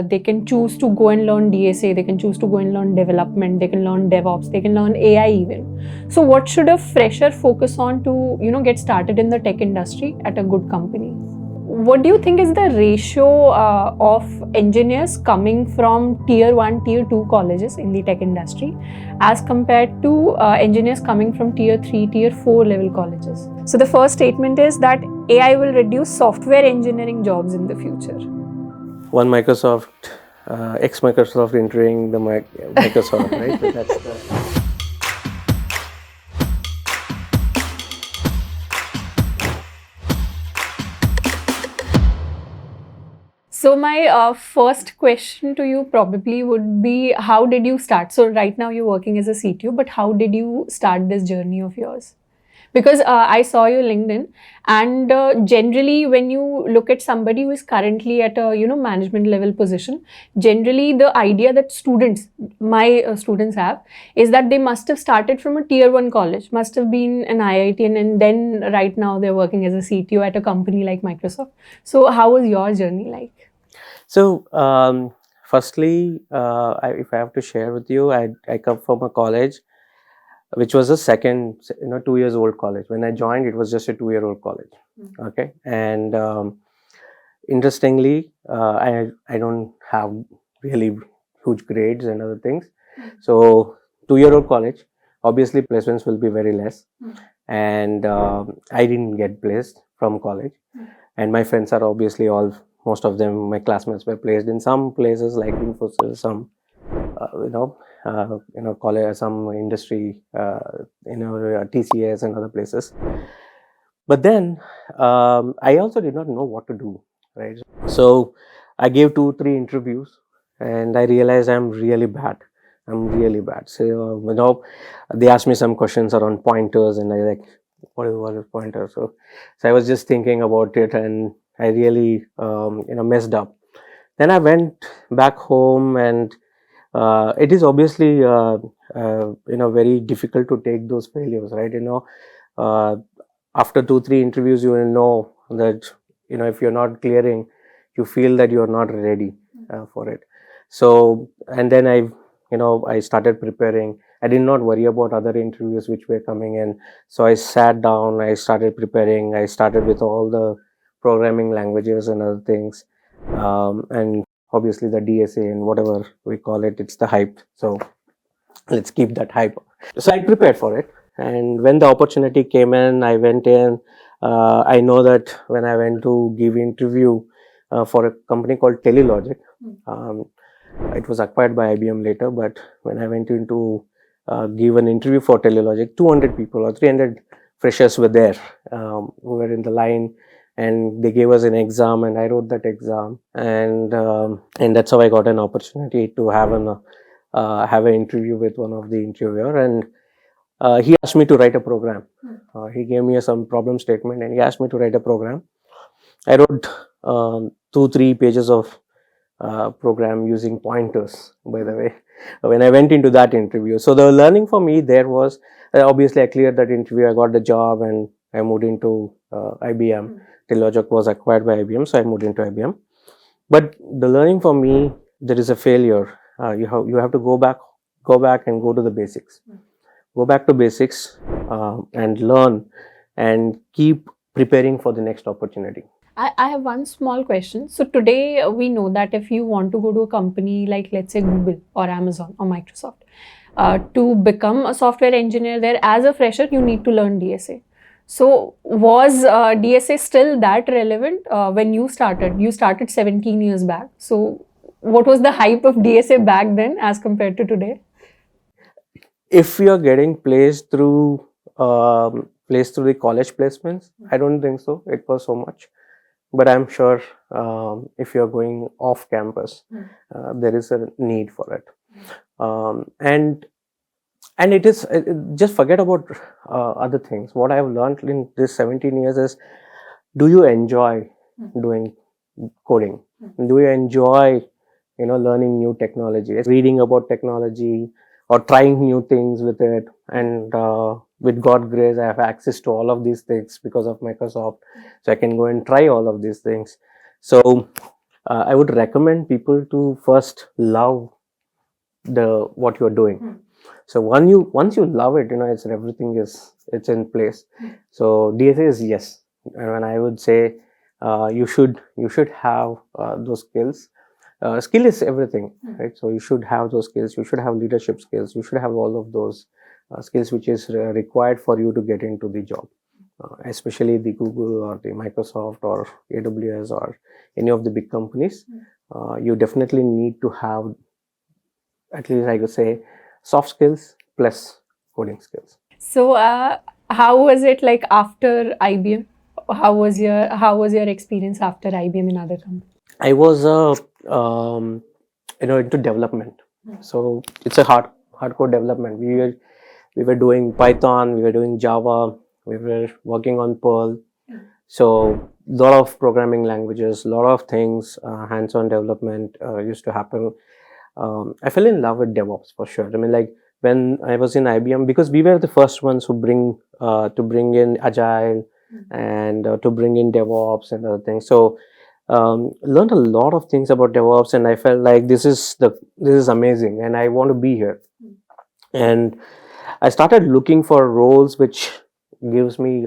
They can choose to go and learn DSA, they can choose to go and learn development, they can learn DevOps, they can learn AI even. So what should a fresher focus on to, get started in the tech industry at a good company? What do you think is the ratio of engineers coming from tier 1, tier 2 colleges in the tech industry as compared to engineers coming from tier 3, tier 4 level colleges? So the first statement is that AI will reduce software engineering jobs in the future. One Microsoft, ex-Microsoft entering the Microsoft, right? So that's the... So my first question to you probably would be, how did you start? So right now you're working as a CTO, but how did you start this journey of yours? Because I saw your LinkedIn, and generally when you look at somebody who is currently at a management level position, generally the idea that my students have, is that they must have started from a tier 1 college, must have been an IIT, and then right now they're working as a CTO at a company like Microsoft. So how was your journey like? So, firstly, if I have to share with you, I come from a college which was a second, 2 years old college. When I joined, it was just a 2-year-old college. Okay, and interestingly, I don't have really huge grades and other things. So 2-year-old college, obviously placements will be very less, and I didn't get placed from college. And my friends are obviously most of them, my classmates, were placed in some places like Infosys, some college, some industry, TCS and other places. But then I also did not know what to do, right? So I gave 2-3 interviews, and I realized I'm really bad. So they asked me some questions around pointers, and I like, what is pointer? So I was just thinking about it, and I really messed up. Then I went back home, and it is obviously very difficult to take those failures, right? After 2-3 interviews, you will know that if you're not clearing, you feel that you're not ready for it. So, and then I started preparing. I did not worry about other interviews which were coming in. So I sat down, I started preparing. I started with all the programming languages and other things, and obviously the DSA and whatever we call it, it's the hype. So let's keep that hype. So I prepared for it, and when the opportunity came in, I went in. I know that when I went to give interview for a company called Telelogic, it was acquired by IBM later, but when I went in to give an interview for Telelogic, 200 people or 300 freshers were there, who were in the line, and they gave us an exam, and I wrote that exam, and that's how I got an opportunity to have an interview with one of the interviewer, and he asked me to write a program. He gave me some problem statement, and he asked me to write a program. I wrote 2-3 pages of program using pointers, by the way, when I went into that interview. So the learning for me there was, obviously I cleared that interview, I got the job, and I moved into IBM. Telelogic was acquired by IBM, so I moved into IBM. But the learning for me, there is a failure. You have to go back and go to the basics. Go back to basics and learn, and keep preparing for the next opportunity. I have one small question. So today we know that if you want to go to a company like, let's say, Google or Amazon or Microsoft, to become a software engineer there as a fresher, you need to learn DSA. So was DSA still that relevant when you started? You started 17 years back. So what was the hype of DSA back then as compared to today? If you're getting placed through the college placements, I don't think so. It was so much. But I'm sure if you're going off campus, there is a need for it. And it is, just forget about other things. What I've learned in this 17 years is, do you enjoy doing coding? Do you enjoy learning new technology, reading about technology, or trying new things with it? And with God's grace, I have access to all of these things because of Microsoft, so I can go and try all of these things. So I would recommend people to first love what you're doing. So once you love it, it's it's in place. So DSA is yes, and I would say you should have those skills. Skill is everything, right? So you should have those skills. You should have leadership skills. You should have all of those skills which is required for you to get into the job, especially the Google or the Microsoft or AWS or any of the big companies. You definitely need to have, at least I could say, soft skills plus coding skills. So, how was it like after IBM? How was your experience after IBM in other companies? I was into development, so it's a hardcore development. We were doing Python, we were doing Java, we were working on Perl. So lot of programming languages, lot of things, hands-on development used to happen. I fell in love with DevOps for sure. I mean, like when I was in IBM, because we were the first ones who bring in Agile and to bring in DevOps and other things. So learned a lot of things about DevOps, and I felt like this is amazing, and I want to be here. And I started looking for roles which gives me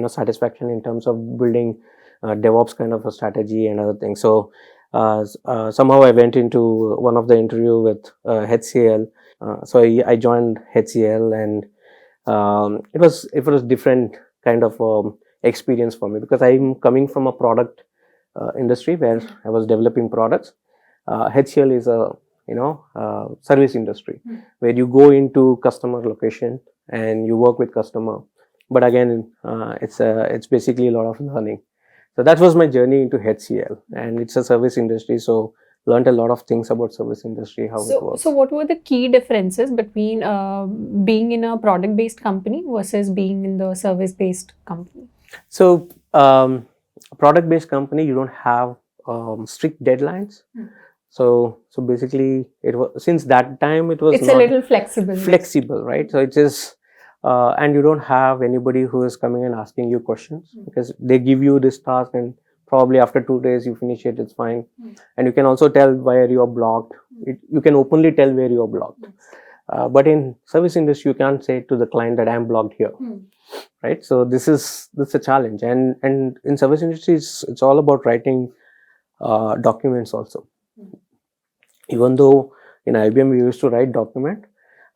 satisfaction in terms of building DevOps kind of a strategy and other things. So somehow I went into one of the interview with HCL. So I joined HCL, and it was different kind of experience for me, because I'm coming from a product industry where I was developing products. HCL is a service industry where you go into customer location and you work with customer. But again, it's basically a lot of learning. So that was my journey into HCL, and it's a service industry. So learned a lot of things about service industry, how it works. So what were the key differences between being in a product-based company versus being in the service-based company? So product-based company, you don't have strict deadlines. So basically, it was, since that time it was It's a little flexible. flexible, right? So it is, and you don't have anybody who is coming and asking you questions, because they give you this task and probably after 2 days you finish it, it's fine. And you can also tell where you are blocked. You can openly tell where you are blocked. But in service industry, you can't say to the client that I'm blocked here, right? So this is a challenge. And in service industry, it's all about writing documents also. Even though in IBM we used to write document,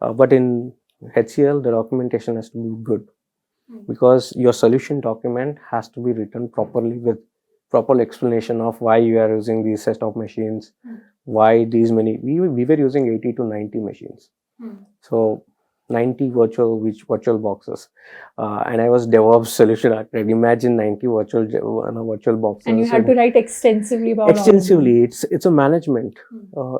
but in HCL the documentation has to be good, because your solution document has to be written properly with proper explanation of why you are using these set of machines, why these many. We were using 80 to 90 machines, so 90 virtual boxes, and I was DevOps solution architect. Imagine 90 virtual boxes, and you had to write extensively about extensively. It's a management.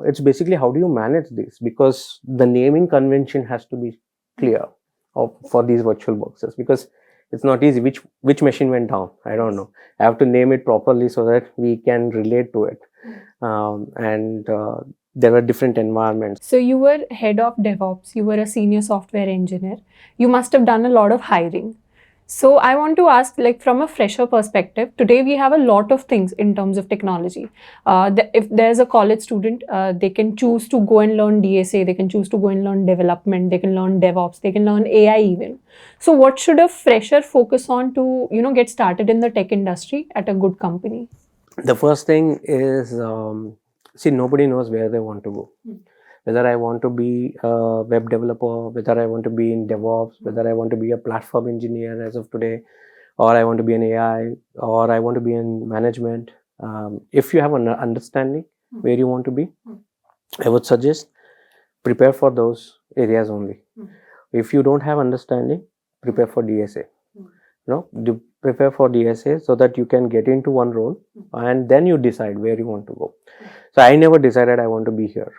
It's basically how do you manage this, because the naming convention has to be clear for these virtual boxes, because it's not easy. Which machine went down? I don't know. I have to name it properly so that we can relate to it. And there are different environments. So you were head of DevOps, you were a senior software engineer. You must have done a lot of hiring. So I want to ask, like from a fresher perspective, today we have a lot of things in terms of technology. If there's a college student, they can choose to go and learn DSA, they can choose to go and learn development, they can learn DevOps, they can learn AI even. So what should a fresher focus on to, get started in the tech industry at a good company? The first thing is, see, nobody knows where they want to go. Whether I want to be a web developer, whether I want to be in DevOps, whether I want to be a platform engineer as of today, or I want to be in AI, or I want to be in management. If you have an understanding where you want to be, I would suggest prepare for those areas only. If you don't have understanding, prepare for DSA. Do prepare for DSA so that you can get into one role, and then you decide where you want to go. So I never decided I want to be here.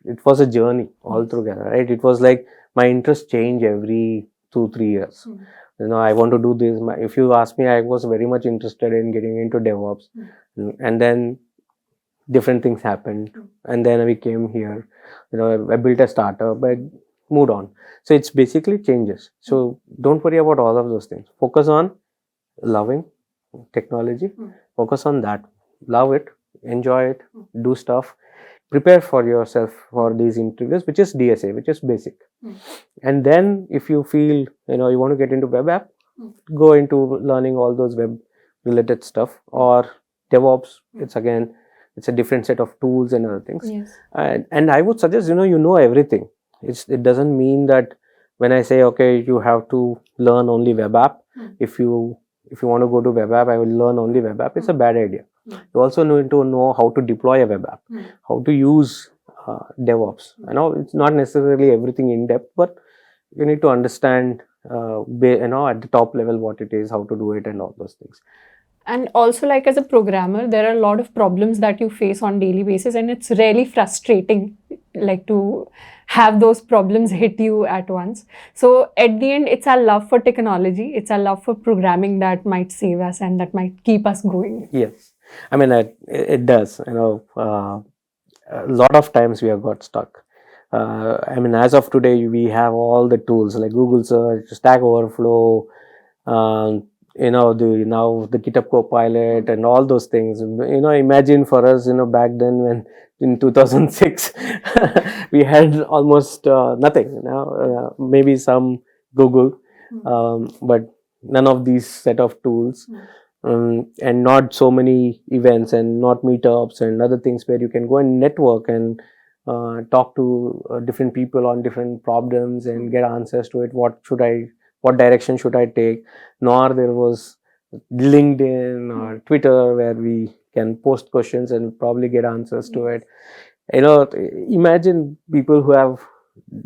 It was a journey all together, right? It was like my interest change every 2-3 years. I want to do this. If you ask me, I was very much interested in getting into DevOps, and then different things happened, and then we came here. I built a startup, but moved on. So it's basically changes. So don't worry about all of those things. Focus on loving technology. Focus on that. Love it. enjoy it, do stuff, prepare for yourself for these interviews, which is DSA, which is basic. And then if you feel, you want to get into web app, go into learning all those web related stuff, or DevOps. It's a different set of tools and other things. Yes. And I would suggest, you know everything. It doesn't mean that when I say, okay, you have to learn only web app. If you want to go to web app, I will learn only web app. It's a bad idea. You also need to know how to deploy a web app, how to use DevOps. I know it's not necessarily everything in depth, but you need to understand, at the top level what it is, how to do it, and all those things. And also, like as a programmer, there are a lot of problems that you face on daily basis, and it's really frustrating, like to have those problems hit you at once. So at the end, it's our love for technology, it's our love for programming that might save us and that might keep us going. Yes, I mean it does. A lot of times we have got stuck. I mean, as of today, we have all the tools like Google Search, Stack Overflow, the GitHub Copilot and all those things. Imagine for us, back then when in 2006, we had almost nothing. Maybe some Google, but none of these set of tools. And not so many events and not meetups and other things where you can go and network and talk to different people on different problems and get answers to it. What direction should I take? Nor there was LinkedIn or Twitter where we can post questions and probably get answers to it. Imagine people who have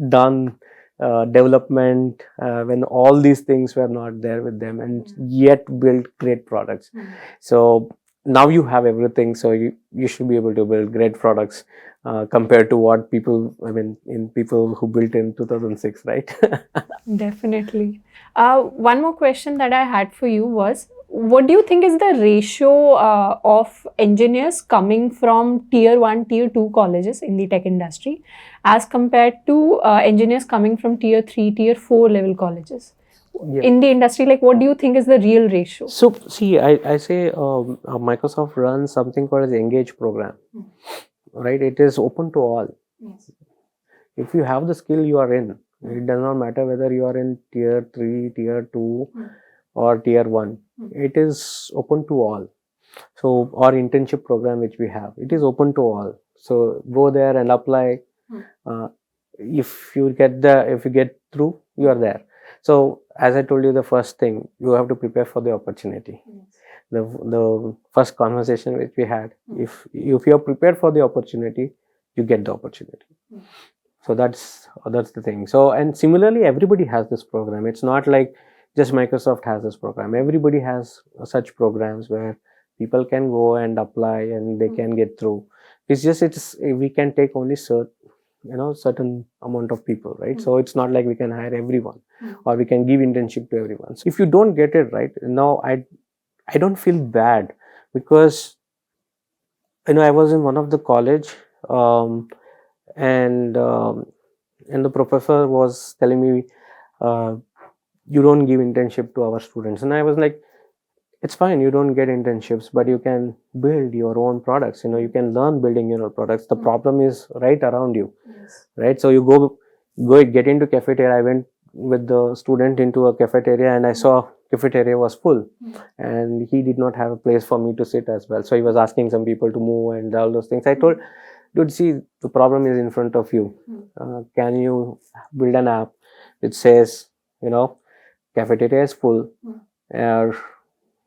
done development when all these things were not there with them and yet build great products. So now you have everything, so you should be able to build great products compared to what people who built in 2006, right? Definitely. One more question that I had for you was, what do you think is the ratio of engineers coming from tier 1, tier 2 colleges in the tech industry as compared to engineers coming from tier 3, tier 4 level colleges? Yeah. In the industry, like what do you think is the real ratio? So see, I say Microsoft runs something called as Engage program, right? It is open to all. Yes. If you have the skill, you are in. It does not matter whether you are in tier 3, tier 2 or tier 1. It is open to all. So our internship program which we have, it is open to all. So go there and apply. If you get through, you are there. So as I told you, the first thing, you have to prepare for the opportunity. Yes. The first conversation which we had, if you are prepared for the opportunity, you get the opportunity. So that's the thing. So, and similarly, everybody has this program. It's not like just Microsoft has this program. Everybody has such programs where people can go and apply and they can get through. We can take only certain amount of people, right? So it's not like we can hire everyone or we can give internship to everyone. So if you don't get it right, now I don't feel bad, because I was in one of the college and the professor was telling me, you don't give internship to our students. And I was like, it's fine, you don't get internships, but you can build your own products. You can learn building your own products. The problem is right around you. Yes. Right? So you go get into cafeteria. I went with the student into a cafeteria and I saw cafeteria was full and he did not have a place for me to sit as well. So he was asking some people to move and all those things. I told, dude, see, the problem is in front of you. Can you build an app which says, cafeteria is full, or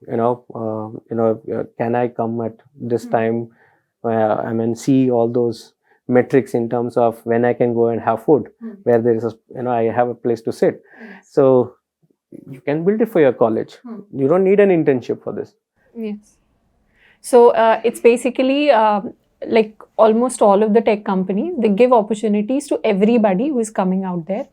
can I come at this time? See all those metrics in terms of when I can go and have food, where there is I have a place to sit. Yes. So you can build it for your college. You don't need an internship for this. Yes. So it's basically like almost all of the tech companies, they give opportunities to everybody who is coming out there.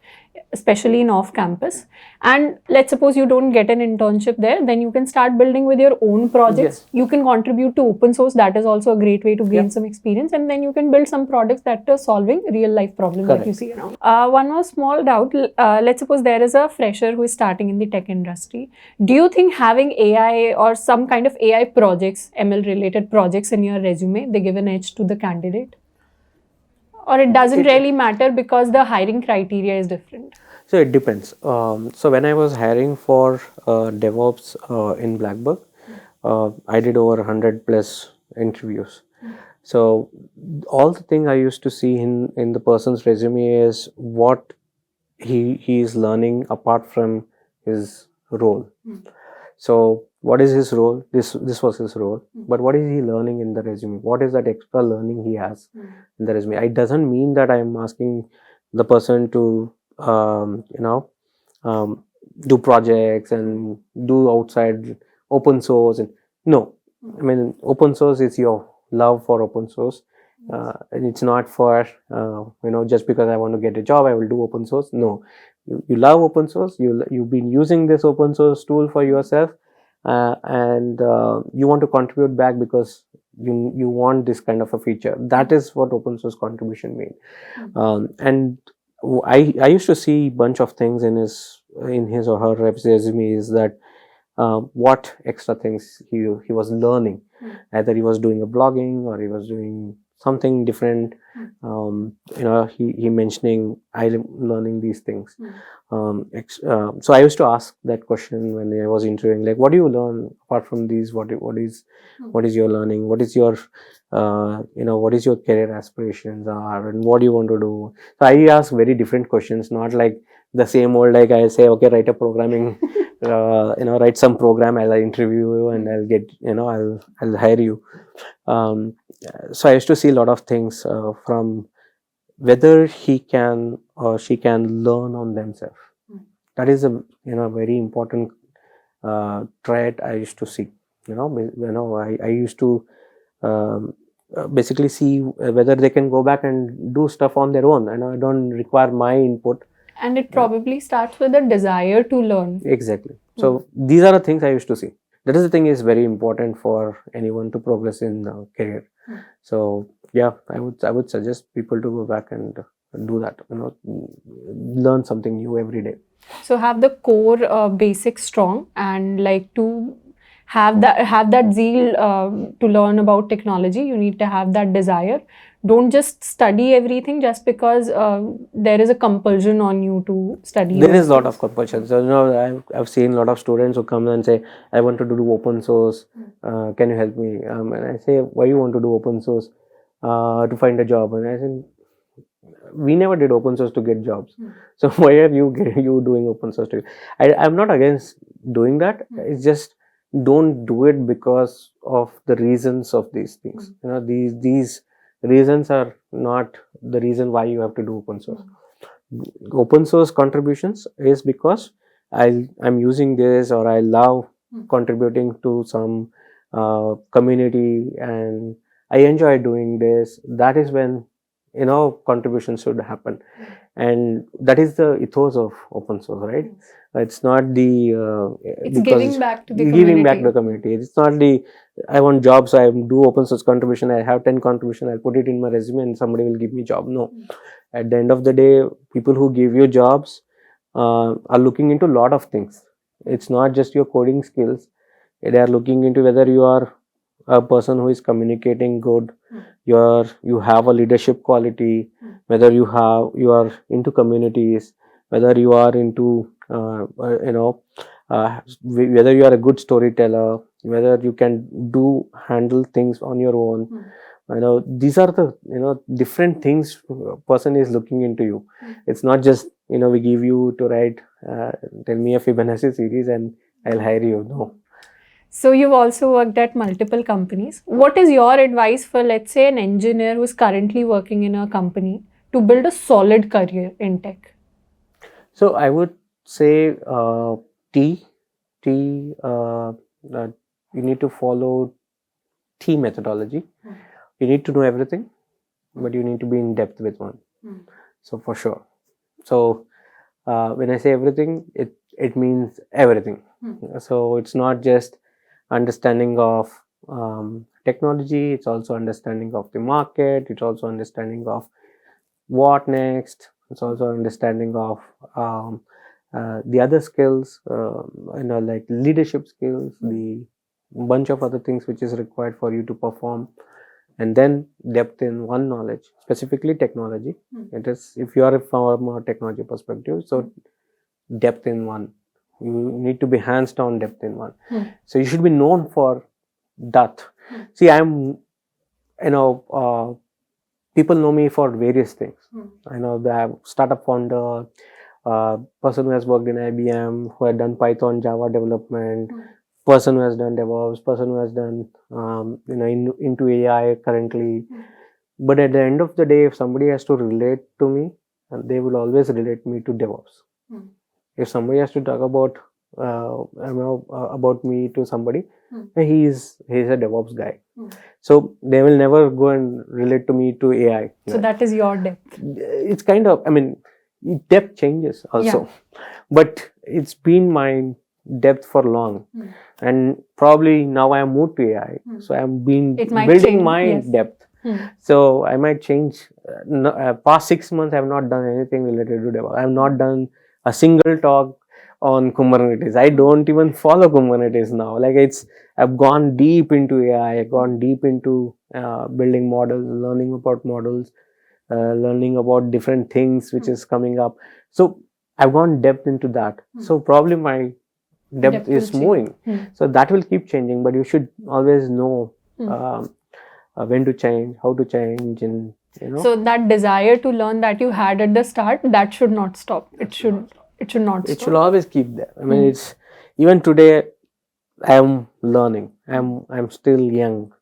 especially in off campus. And let's suppose you don't get an internship there, then you can start building with your own projects. Yes. You can contribute to open source. That is also a great way to gain Yep. some experience, and then you can build some products that are solving real life problems that you Correct. see around. One more small doubt. Let's suppose there is a fresher who is starting in the tech industry. Do you think having AI or some kind of AI projects, ML related projects in your resume, they give an edge to the candidate? Or it doesn't really matter because the hiring criteria is different? So it depends. So when I was hiring for DevOps in Blackbird, I did over 100 plus interviews. So all the thing I used to see in the person's resume is what he is learning apart from his role. So what is his role? This was his role. But what is he learning in the resume? What is that extra learning he has in the resume? It doesn't mean that I am asking the person to um, do projects and do outside open source. And no, I mean open source is your love for open source. And it's not for just because I want to get a job I will do open source. No, you love open source. You've been using this open source tool for yourself, and you want to contribute back because you want this kind of a feature. That is what open source contribution means. And I used to see bunch of things in his or her resumes that what extra things he was learning. Either he was doing a blogging or he was doing something different. He mentioning I'm learning these things. So I used to ask that question when I was interviewing, like, what do you learn apart from these? What is your learning? What is your what is your career aspirations are, and what do you want to do? So I ask very different questions, not like the same old, like I say, okay, write a programming write some program, I'll interview you and I'll get I'll hire you. So I used to see a lot of things from whether he can or she can learn on themselves. That is a very important trait I used to see. I used to basically see whether they can go back and do stuff on their own, and I don't require my input. And it probably starts with a desire to learn. Exactly. So these are the things I used to see. That is the thing is very important for anyone to progress in career. So yeah, I would suggest people to go back and do that. Learn something new every day. So have the core basics strong, and like to have that zeal to learn about technology. You need to have that desire. Don't just study everything just because there is a compulsion on you to study. There is a lot of compulsion. So I've seen a lot of students who come and say, I want to do open source. Can you help me? And I say, why you want to do open source? To find a job. And I said, we never did open source to get jobs. So why are you doing open source? I'm not against doing that. It's just don't do it because of the reasons of these things. These reasons are not the reason why you have to do open source. Open source contributions is because I'm using this, or I love contributing to some community and I enjoy doing this. That is when contributions should happen, and that is the ethos of open source, right? It's not the it's giving back to the community. It's not the I want jobs, so I do open source contribution, I have 10 contribution, I'll put it in my resume and somebody will give me job. No. At the end of the day, people who give you jobs are looking into a lot of things. It's not just your coding skills. They are looking into whether you are a person who is communicating good, you have a leadership quality, whether you are into communities, whether you are into whether you are a good storyteller, whether you can handle things on your own. These are the different things a person is looking into you. It's not just we give you to write tell me a Fibonacci series and I'll hire you. No. So you've also worked at multiple companies. What is your advice for, let's say, an engineer who's currently working in a company to build a solid career in tech? So I would say that you need to follow T methodology. You need to know everything, but you need to be in depth with one. So for sure. So When I say everything, it means everything. So it's not just understanding of technology, it's also understanding of the market, it's also understanding of what next, it's also understanding of the other skills, like leadership skills, the bunch of other things which is required for you to perform, and then depth in one knowledge, specifically technology. It is, if you are from a technology perspective, so depth in one, you need to be hands down depth in one. So you should be known for that. See, I'm, people know me for various things. I know the startup founder, person who has worked in IBM, who had done Python, Java development, person who has done DevOps, person who has done, into AI currently. But at the end of the day, if somebody has to relate to me, they will always relate me to DevOps. If somebody has to talk about, about me to somebody, he's a DevOps guy. So they will never go and relate to me to AI. So that is your depth. It's kind of, depth changes also, but it's been my depth for long, and probably now I have moved to AI, so I'm been building change, my depth. So I might change. Past 6 months, I have not done anything related to DevOps. I have not done a single talk on Kubernetes. I don't even follow Kubernetes now. Like, I've gone deep into AI. I've gone deep into building models, learning about models, learning about different things which is coming up. So I've gone depth into that. So probably my depth is moving. So that will keep changing, but you should always know when to change, how to change, and So that desire to learn that you had at the start, that should not stop. It should not stop. It should always keep there. It's, even today I am learning. I'm still young.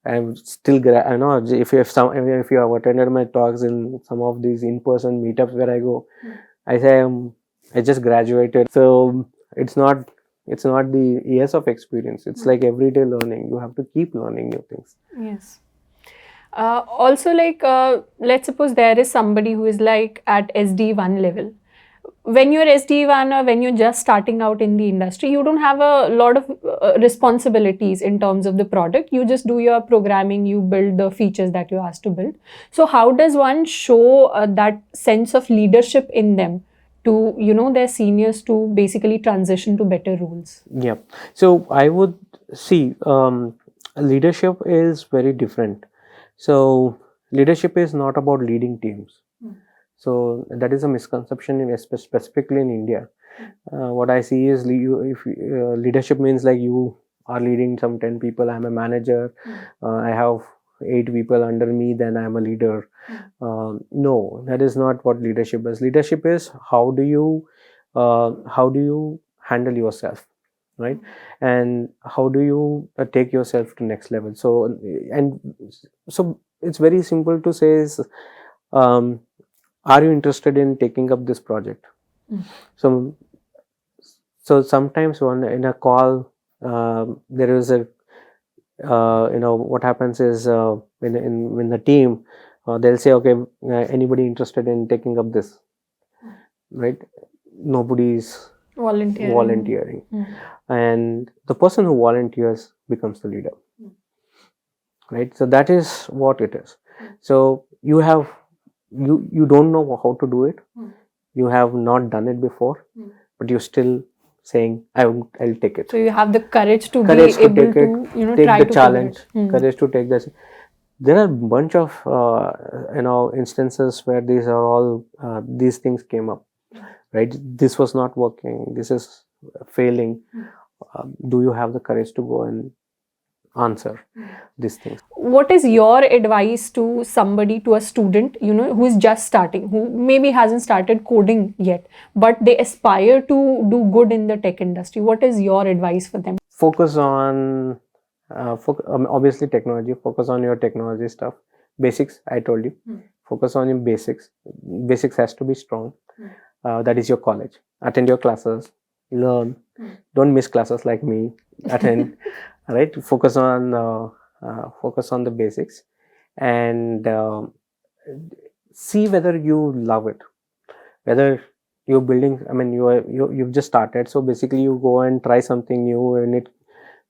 I'm still I know if you have attended my talks in some of these in-person meetups where I go, I say I just graduated. So it's not the years of experience. It's like everyday learning. You have to keep learning new things. Yes. Also, let's suppose there is somebody who is like at SD1 level. When you're SD1 or when you're just starting out in the industry, you don't have a lot of responsibilities in terms of the product. You just do your programming, you build the features that you're asked to build. So how does one show that sense of leadership in them to, their seniors, to basically transition to better roles? Yeah. So I would see, leadership is very different. So leadership is not about leading teams. So that is a misconception, specifically in India. What I see is, leadership means like you are leading some 10 people. I'm a manager. I have 8 people under me. Then I'm a leader. No, that is not what leadership is. Leadership is how do you handle yourself, right? And how do you take yourself to next level? So it's very simple to say is, are you interested in taking up this project? So sometimes in a call, there is a, what happens is, when the team, they'll say, okay, anybody interested in taking up this, right? Nobody's volunteering. And the person who volunteers becomes the leader, right? So that is what it is. So you don't know how to do it. You have not done it before, but you're still saying, I'll take it. So you have the courage to be able to take try the challenge, it. courage to take this. There are a bunch of instances where these things came up, right? This was not working. This is failing. Do you have the courage to go and answer these things? What is your advice to somebody, to a student, who is just starting, who maybe hasn't started coding yet, but they aspire to do good in the tech industry? What is your advice for them? Focus on, obviously technology. Focus on your technology stuff. Basics, I told you. Focus on your basics. Basics has to be strong. That is your college. Attend your classes. Learn. Don't miss classes like me. Attend. Right? Focus on the basics, and see whether you love it, whether you're building, I mean, you've just started, so basically you go and try something new, and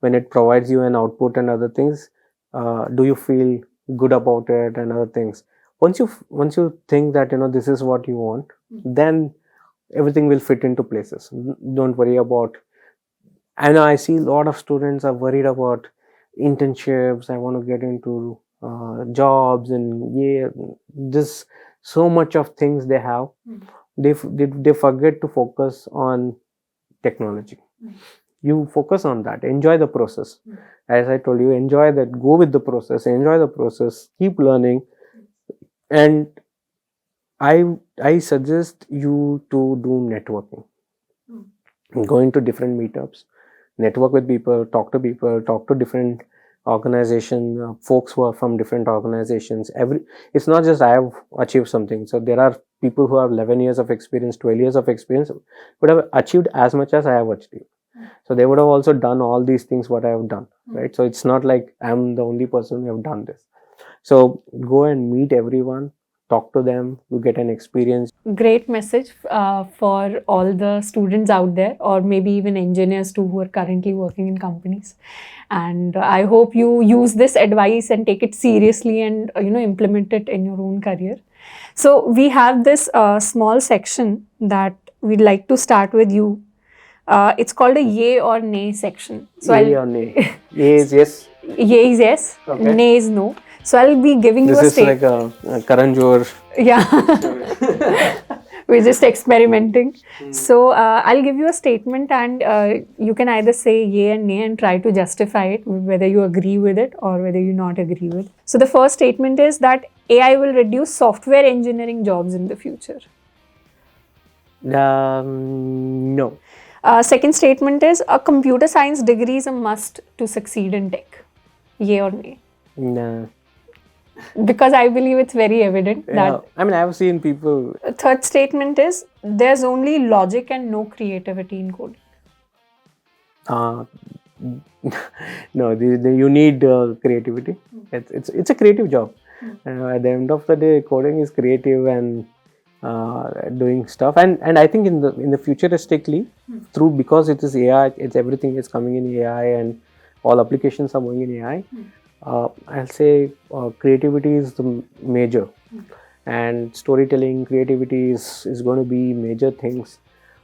when it provides you an output and other things, do you feel good about it and other things? Once you think that this is what you want, then everything will fit into places. Don't worry about. I know I see a lot of students are worried about internships. I want to get into jobs, and yeah, this so much of things they have. They forget to focus on technology. You focus on that, enjoy the process. As I told you, enjoy that, go with the process, enjoy the process, keep learning. And I suggest you to do networking. Go into different meetups, network with people, talk to different organization, folks who are from different organizations. It's not just I have achieved something. So there are people who have 11 years of experience, 12 years of experience, would have achieved as much as I have achieved. So they would have also done all these things what I have done, right? So it's not like I'm the only person who have done this. So go and meet everyone, talk to them, you get an experience. Great message for all the students out there, or maybe even engineers too, who are currently working in companies. And I hope you use this advice and take it seriously, and implement it in your own career. So we have this small section that we'd like to start with you. It's called a yay or nay section. So Yay or nay? Yay is yes. Yay is yes, Okay. nay is no. So I'll be giving you a This is like a Karan Johar. Yeah. We're just experimenting. So I'll give you a statement, and you can either say yay and nay and try to justify it, whether you agree with it or whether you not agree with. So the first statement is that AI will reduce software engineering jobs in the future. No. Second statement is a computer science degree is a must to succeed in tech. Yay or nay? No. Because I believe it's very evident that. I mean, I've seen people. Third statement is there's only logic and no creativity in coding. No, you need creativity. It's a creative job. At the end of the day, coding is creative and doing stuff. And I think in the futuristically, because it is AI, it's everything is coming in AI, and all applications are going in AI. I'll say creativity is the major, and storytelling, creativity is going to be major things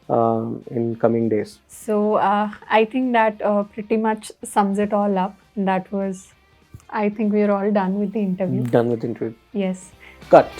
in coming days. So I think that pretty much sums it all up. I think we're all done with the interview. Done with interview. Yes. Cut.